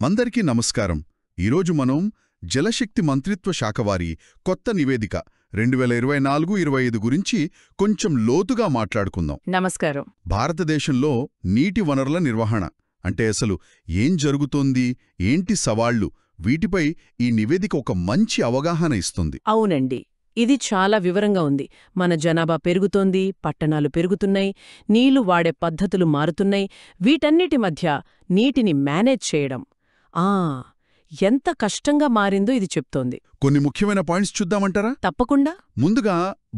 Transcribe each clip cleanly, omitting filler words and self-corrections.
అందరికీ నమస్కారం. ఈరోజు మనం జలశక్తి మంత్రిత్వ శాఖ వారి కొత్త నివేదిక 2024-25 గురించి కొంచెం లోతుగా మాట్లాడుకుందాం. నమస్కారం. భారతదేశంలో నీటి వనరుల నిర్వహణ అంటే అసలు ఏం జరుగుతోంది, ఏంటి సవాళ్లు, వీటిపై ఈ నివేదిక ఒక మంచి అవగాహన ఇస్తుంది. అవునండి, ఇది చాలా వివరంగా ఉంది. మన జనాభా పెరుగుతోంది, పట్టణాలు పెరుగుతున్నాయి, నీళ్లు వాడే పద్ధతులు మారుతున్నాయి. వీటన్నిటి మధ్య నీటిని మేనేజ్ చేయడం ఎంత కష్టంగా మారిందో ఇది చెప్తోంది. కొన్ని ముఖ్యమైన పాయింట్స్ చూద్దామంటారా? తప్పకుండా. ముందుగా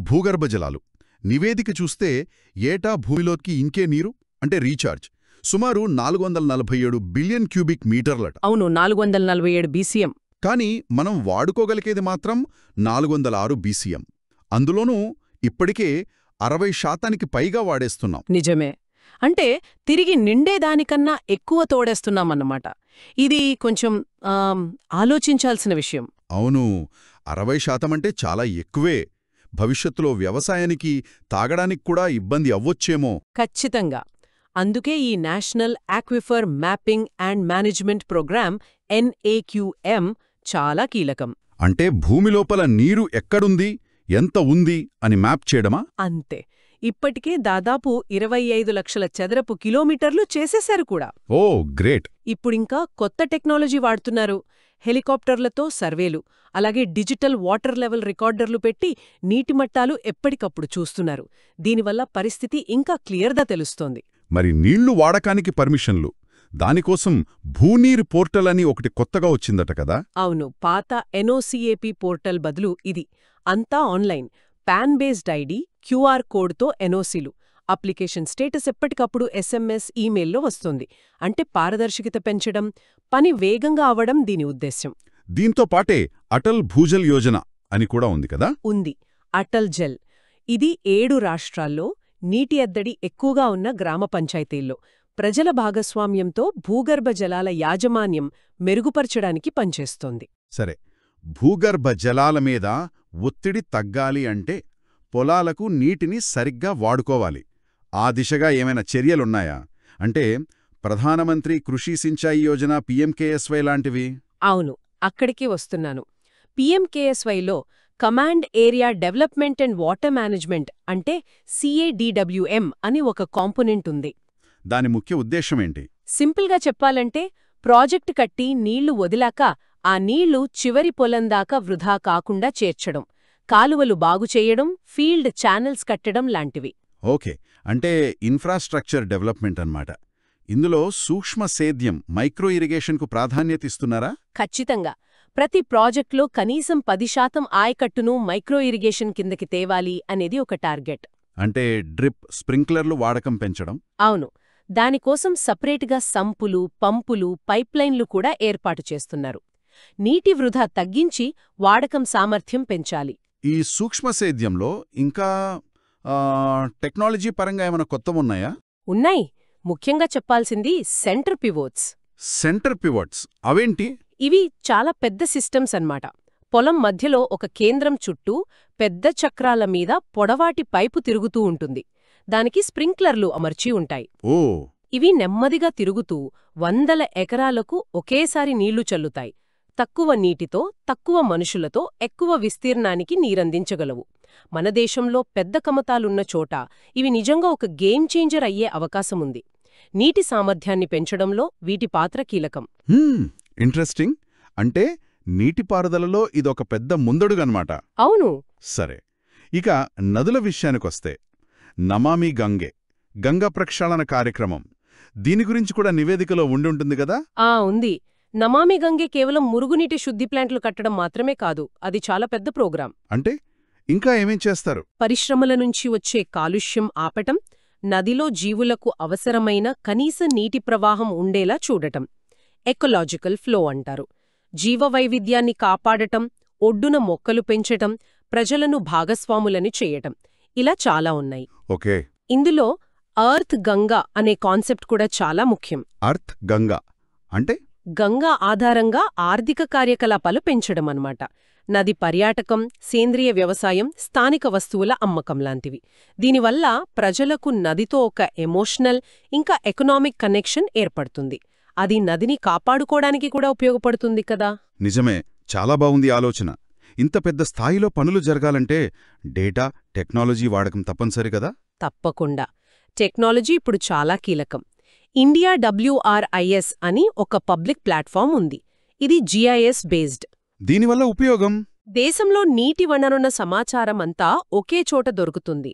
భూగర్భ జలాలు. నివేదిక చూస్తే ఏటా భూమిలోకి ఇంకే నీరు అంటే రీఛార్జ్ సుమారు 447 బిలియన్ క్యూబిక్ మీటర్లట. అవును, 447 BCM. కానీ మనం వాడుకోగలిగేది మాత్రం 406 BCM. అందులోనూ ఇప్పటికే 60% పైగా వాడేస్తున్నాం. నిజమే. అంటే తిరిగి నిండేదానికన్నా ఎక్కువ తోడేస్తున్నామన్నమాట. ఇది కొంచెం ఆలోచించాల్సిన విషయం. అవును, 60% అంటే చాలా ఎక్కువే. భవిష్యత్తులో వ్యవసాయానికి, తాగడానికి కూడా ఇబ్బంది అవ్వొచ్చేమో. ఖచ్చితంగా. అందుకే ఈ national aquifer mapping and management programme NAQM చాలా కీలకం. అంటే భూమి లోపల నీరు ఎక్కడుంది, ఎంత ఉంది అని మ్యాప్ చేయడమా? అంతే. ఇప్పటికే దాదాపు 25 లక్షల చదరపు కిలోమీటర్లు చేసేశారు కూడా. ఓ గ్రేట్. ఇప్పుడింకా కొత్త టెక్నాలజీ వాడుతున్నారు. హెలికాప్టర్లతో సర్వేలు, అలాగే డిజిటల్ వాటర్ లెవెల్ రికార్డర్లు పెట్టి నీటి మట్టాలు ఎప్పటికప్పుడు చూస్తున్నారు. దీనివల్ల పరిస్థితి ఇంకా క్లియర్గా తెలుస్తోంది. మరి నీళ్లు వాడకానికి పర్మిషన్లు, దానికోసం భూనీరు పోర్టల్ అని ఒకటి కొత్తగా వచ్చిందట కదా? అవును, పాత NOCAP పోర్టల్ బదులు ఇది. అంతా online, pan based ID, QR కోడ్తో NOCలు. అప్లికేషన్ స్టేటస్ ఎప్పటికప్పుడు SMS, ఈమెయిల్లో వస్తుంది. అంటే పారదర్శకత పెంచడం, పని వేగంగా అవడం దీని ఉద్దేశ్యం. దీంతో పాటే అటల్ భూజల్ యోజన అని కూడా ఉంది కదా? ఉంది, అటల్ జల్. ఇది 7 రాష్ట్రాల్లో నీటి ఎద్దడి ఎక్కువగా ఉన్న గ్రామ పంచాయతీల్లో ప్రజల భాగస్వామ్యంతో భూగర్భ జలాల యాజమాన్యం మెరుగుపరచడానికి పనిచేస్తోంది. సరే, భూగర్భ జలాల మీద ఒత్తిడి తగ్గాలి అంటే పొలాలకు నీటిని సరిగ్గా వాడుకోవాలి. ఆ దిశగా ఏమైనా చర్యలున్నాయా? అంటే ప్రధానమంత్రి కృషి సించాయి యోజన, PMKSY లాంటివి? అవును, అక్కడికి వస్తున్నాను. PMKSYలో command area development and water management అంటే CADWM అని ఒక కాంపోనెంట్ ఉంది. దాని ముఖ్య ఉద్దేశమేంటి? సింపుల్గా చెప్పాలంటే ప్రాజెక్టు కట్టి నీళ్లు వదిలాక ఆ నీళ్లు చివరి పొలం దాకా వృధా కాకుండా చేర్చడం, కాలువలు బాగుచేయడం, ఫీల్డ్ ఛానల్స్ కట్టడం లాంటివి. ఓకే, అంటే ఇన్ఫ్రాస్ట్రక్చర్ డెవలప్మెంట్ అన్నమాట. ఇందులో సూక్ష్మ సేద్యం, మైక్రో ఇరిగేషన్కు ప్రాధాన్యత ఇస్తున్నారా? ఖచ్చితంగా. ప్రతి ప్రాజెక్టులో కనీసం 10% ఆయకట్టును మైక్రో ఇరిగేషన్ కిందకి తేవాలి అనేది ఒక టార్గెట్. అంటే డ్రిప్, స్ప్రింక్లర్లు వాడకం పెంచడం? అవును, దానికోసం సపరేట్గా సంపులు, పంపులు, పైప్లైన్లు కూడా ఏర్పాటు చేస్తున్నారు. నీటి వృధా తగ్గించి వాడకం సామర్థ్యం పెంచాలి. ఈ సూక్ష్మ సేద్యంలో ఇంకా టెక్నాలజీ పరంగా ఏమైనా కొత్తవున్నాయా? ఉన్నాయి. ముఖ్యంగా చెప్పాల్సింది సెంటర్ పివోట్స్. సెంటర్ పివట్స్ అవేంటి? ఇవి చాలా పెద్ద సిస్టమ్స్ అన్నమాట. పొలం మధ్యలో ఒక కేంద్రం చుట్టూ పెద్ద చక్రాల మీద పొడవాటి పైపు తిరుగుతూ ఉంటుంది. దానికి స్ప్రింక్లర్లు అమర్చి ఉంటాయి. ఓ. ఇవి నెమ్మదిగా తిరుగుతూ 100 ఎకరాలకు ఒకేసారి నీళ్లు చల్లుతాయి. తక్కువ నీటితో, తక్కువ మనుషులతో ఎక్కువ విస్తీర్ణానికి నీరందించగలవు. మన దేశంలో పెద్ద కమతాలున్న చోట ఇవి నిజంగా ఒక గేమ్ చేంజర్ అయ్యే అవకాశముంది. నీటి సామర్థ్యాన్ని పెంచడంలో వీటి పాత్ర కీలకం. ఇంట్రెస్టింగ్. అంటే నీటిపారుదలలో ఇదొక పెద్ద ముందడుగన్నమాట. అవును. సరే, ఇక నదుల విషయానికొస్తే నమామి గంగే, గంగా ప్రక్షాళన కార్యక్రమం, దీని గురించి కూడా నివేదికలో ఉండుంటుంది కదా? ఉంది. నమామి గంగే కేవలం మురుగునీటి శుద్ధి ప్లాంట్లు కట్టడం మాత్రమే కాదు, అది చాలా పెద్ద ప్రోగ్రాం. అంటే ఇంకా ఏమేం చేస్తారు? పరిశ్రమల నుంచి వచ్చే కాలుష్యం ఆపటం, నదిలో జీవులకు అవసరమైన కనీస నీటి ప్రవాహం ఉండేలా చూడటం, ఎకలాజికల్ ఫ్లో అంటారు. జీవవైవిధ్యాన్ని కాపాడటం, ఒడ్డున మొక్కలు పెంచటం, ప్రజలను భాగస్వాములని చేయటం, ఇలా చాలా ఉన్నాయి. ఓకే. ఇందులో అర్త్ గంగా అనే కాన్సెప్ట్ కూడా చాలా ముఖ్యం. అర్త్ గంగా అంటే గంగా ఆధారంగా ఆర్థిక కార్యకలాపాలు పెంచడమన్నమాట. నది పర్యాటకం, సేంద్రియ వ్యవసాయం, స్థానిక వస్తువుల అమ్మకం లాంటివి. దీనివల్ల ప్రజలకు నదితో ఒక ఎమోషనల్ ఇంకా ఎకనామిక్ కనెక్షన్ ఏర్పడుతుంది. అది నదిని కాపాడుకోవడానికి కూడా ఉపయోగపడుతుంది కదా. నిజమే, చాలా బావుంది ఆలోచన. ఇంత పెద్ద స్థాయిలో పనులు జరగాలంటే డేటా, టెక్నాలజీ వాడకం తప్పనిసరి కదా? తప్పకుండా. టెక్నాలజీ ఇప్పుడు చాలా కీలకం. ఇండియా WRIS అని ఒక పబ్లిక్ ప్లాట్ఫామ్ ఉంది. ఇది GIS బేస్డ్. దీనివల్ల ఉపయోగం? దేశంలో నీటి వనరున్న సమాచారం అంతా ఒకే చోట దొరుకుతుంది.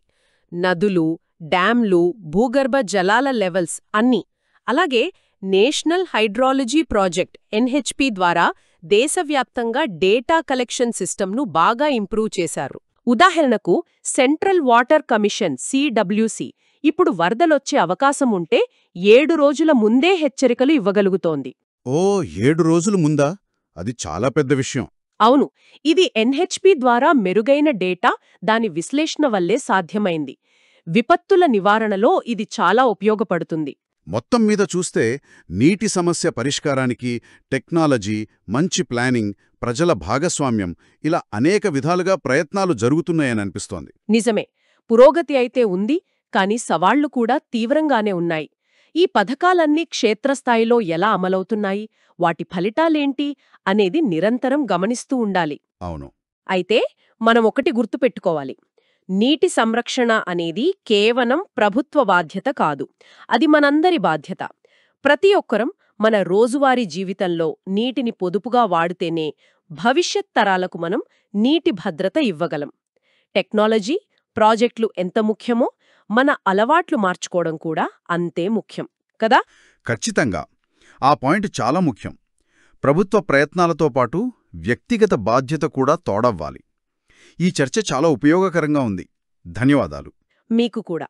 నదులు, డ్యాంలు, భూగర్భ జలాల లెవెల్స్ అన్నీ. అలాగే నేషనల్ హైడ్రాలజీ ప్రాజెక్ట్ NHP ద్వారా దేశవ్యాప్తంగా డేటా కలెక్షన్ సిస్టమ్ను బాగా ఇంప్రూవ్ చేశారు. ఉదాహరణకు సెంట్రల్ వాటర్ కమిషన్ CWC ఇప్పుడు వరదలొచ్చే అవకాశం ఉంటే 7 రోజుల ముందే హెచ్చరికలు ఇవ్వగలుగుతోంది. ఓ, 7 రోజులు ముందా? అది చాలా పెద్ద విషయం. అవును, ఇది NHP ద్వారా మెరుగైన డేటా, దాని విశ్లేషణ వల్లే సాధ్యమైంది. విపత్తుల నివారణలో ఇది చాలా ఉపయోగపడుతుంది. మొత్తం మీద చూస్తే నీటి సమస్య పరిష్కారానికి టెక్నాలజీ, మంచి ప్లానింగ్, ప్రజల భాగస్వామ్యం ఇలా అనేక విధాలుగా ప్రయత్నాలు జరుగుతున్నాయననిపిస్తోంది. నిజమే, పురోగతి అయితే ఉంది, కానీ సవాళ్లు కూడా తీవ్రంగానే ఉన్నాయి. ఈ పథకాలన్నీ క్షేత్రస్థాయిలో ఎలా అమలవుతున్నాయి, వాటి ఫలితాలేంటి అనేది నిరంతరం గమనిస్తూ ఉండాలి. అవును. అయితే మనం ఒకటి గుర్తుపెట్టుకోవాలి. నీటి సంరక్షణ అనేది కేవలం ప్రభుత్వ బాధ్యత కాదు, అది మనందరి బాధ్యత. ప్రతి ఒక్కరం మన రోజువారీ జీవితంలో నీటిని పొదుపుగా వాడితేనే భవిష్యత్ తరాలకు మనం నీటి భద్రత ఇవ్వగలం. టెక్నాలజీ, ప్రాజెక్టులు ఎంత ముఖ్యమో మన అలవాట్లు మార్చుకోవడం కూడా అంతే ముఖ్యం కదా. ఖచ్చితంగా. ఆ పాయింట్ చాలా ముఖ్యం. ప్రభుత్వ ప్రయత్నాలతో పాటు వ్యక్తిగత బాధ్యత కూడా తోడవ్వాలి. ఈ చర్చ చాలా ఉపయోగకరంగా ఉంది. ధన్యవాదాలు. మీకు కూడా.